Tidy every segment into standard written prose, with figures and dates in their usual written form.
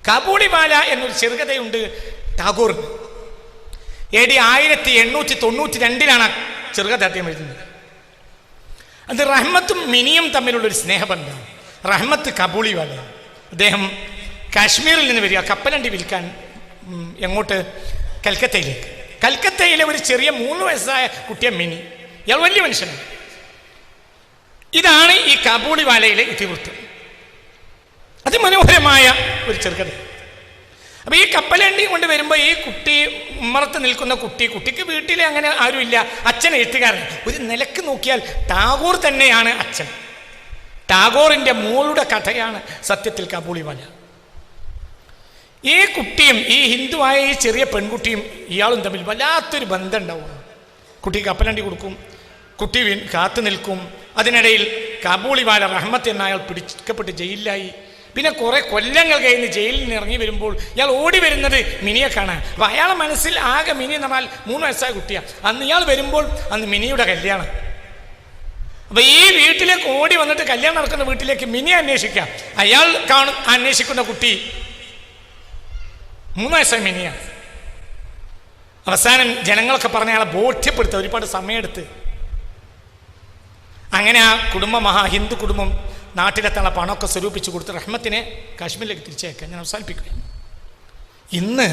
കാബൂളിവാല എന്നൊരു ചെറുകഥയുണ്ട് ടാഗോർ. AD 1892 ചെറുകഥ അദ്ദേഹം എഴുതുന്നത്. അത് റഹ്മത്തും മിനിയും തമ്മിലുള്ളൊരു സ്നേഹബന്ധമാണ്. റഹ്മത്ത് കാബൂളിവാല, അദ്ദേഹം കാശ്മീരിൽ നിന്ന് വരിക കപ്പലണ്ടി വിൽക്കാൻ. എങ്ങോട്ട്? കൽക്കത്തയിലേക്ക്. കൽക്കത്തയിലെ ഒരു ചെറിയ 3 വയസ്സായ കുട്ടിയെ മിനി, ഇയാൾ വലിയ മനുഷ്യനാണ്. ഇതാണ് ഈ കാബൂളിവാലയിലെ ഇതിവൃത്തം. അതിമനോഹരമായ ഒരു ചെറുകഥ. അപ്പൊ ഈ കപ്പലണ്ടി കൊണ്ട് വരുമ്പോൾ ഈ കുട്ടി, ഉമ്മറത്ത് നിൽക്കുന്ന കുട്ടിക്ക് വീട്ടിലെ അങ്ങനെ ആരുമില്ല, അച്ഛൻ എഴുത്തുകാരൻ. ഒരു നിലക്ക് നോക്കിയാൽ ടാഗോർ തന്നെയാണ് അച്ഛൻ. ടാഗോറിന്റെ മോളുടെ കഥയാണ് സത്യത്തിൽ കാബൂളിവാല. ഈ കുട്ടിയും ഈ ഹിന്ദുവായ ഈ ചെറിയ പെൺകുട്ടിയും ഇയാളും തമ്മിൽ വല്ലാത്തൊരു ബന്ധം ഉണ്ടാവും. കുട്ടി കപ്പലണ്ടി കൊടുക്കും, കുട്ടി കാത്തു നിൽക്കും. അതിനിടയിൽ കാബൂളിവാല റഹ്മത്ത് എന്ന അയാൾ പിടിക്കപ്പെട്ട് ജയിലിലായി. പിന്നെ കുറെ കൊല്ലങ്ങൾ കഴിഞ്ഞ് ജയിലിൽ നിന്ന് ഇറങ്ങി വരുമ്പോൾ ഇയാൾ ഓടി വരുന്നത് മിനിയെ കാണാൻ. അപ്പം അയാളെ മനസ്സിൽ ആകെ മിനി എന്ന് പറഞ്ഞാൽ 3 വയസ്സായ കുട്ടിയാണ്. അന്ന് ഇയാൾ വരുമ്പോൾ അന്ന് മിനിയുടെ കല്യാണം. അപ്പം ഈ വീട്ടിലേക്ക് ഓടി വന്നിട്ട് കല്യാണം നടക്കുന്ന വീട്ടിലേക്ക് മിനി അന്വേഷിക്കാം. അയാൾ അന്വേഷിക്കുന്ന കുട്ടി 3 വയസ്സായ മിനിയാണ്. അവസാനം ജനങ്ങളൊക്കെ പറഞ്ഞ അയാളെ ബോധ്യപ്പെടുത്തുക ഒരുപാട് സമയമെടുത്ത്. അങ്ങനെ ആ കുടുംബം, ഹിന്ദു കുടുംബം നാട്ടിലെത്താനുള്ള പണമൊക്കെ സ്വരൂപിച്ച് കൊടുത്ത് റഹ്മത്തിനെ കാശ്മീരിലേക്ക് തിരിച്ചയക്കാൻ. ഞാൻ അവസാനിപ്പിക്കുകയാണ്. ഇന്ന്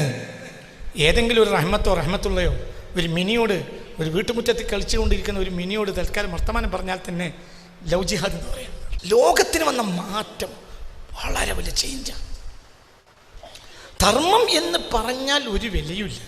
ഏതെങ്കിലും ഒരു റഹ്മത്തോ റഹ്മത്തുള്ളയോ ഒരു മിനിയോട്, ഒരു വീട്ടുമുറ്റത്ത് കളിച്ചുകൊണ്ടിരിക്കുന്ന ഒരു മിനിയോട് തൽക്കാലം വർത്തമാനം പറഞ്ഞാൽ തന്നെ ലവ് ജിഹാദ് എന്ന് പറയാം. ലോകത്തിന് വന്ന മാറ്റം വളരെ വലിയ ചേഞ്ചാണ്. ധർമ്മം എന്ന് പറഞ്ഞാൽ ഒരു വിലയുമില്ല.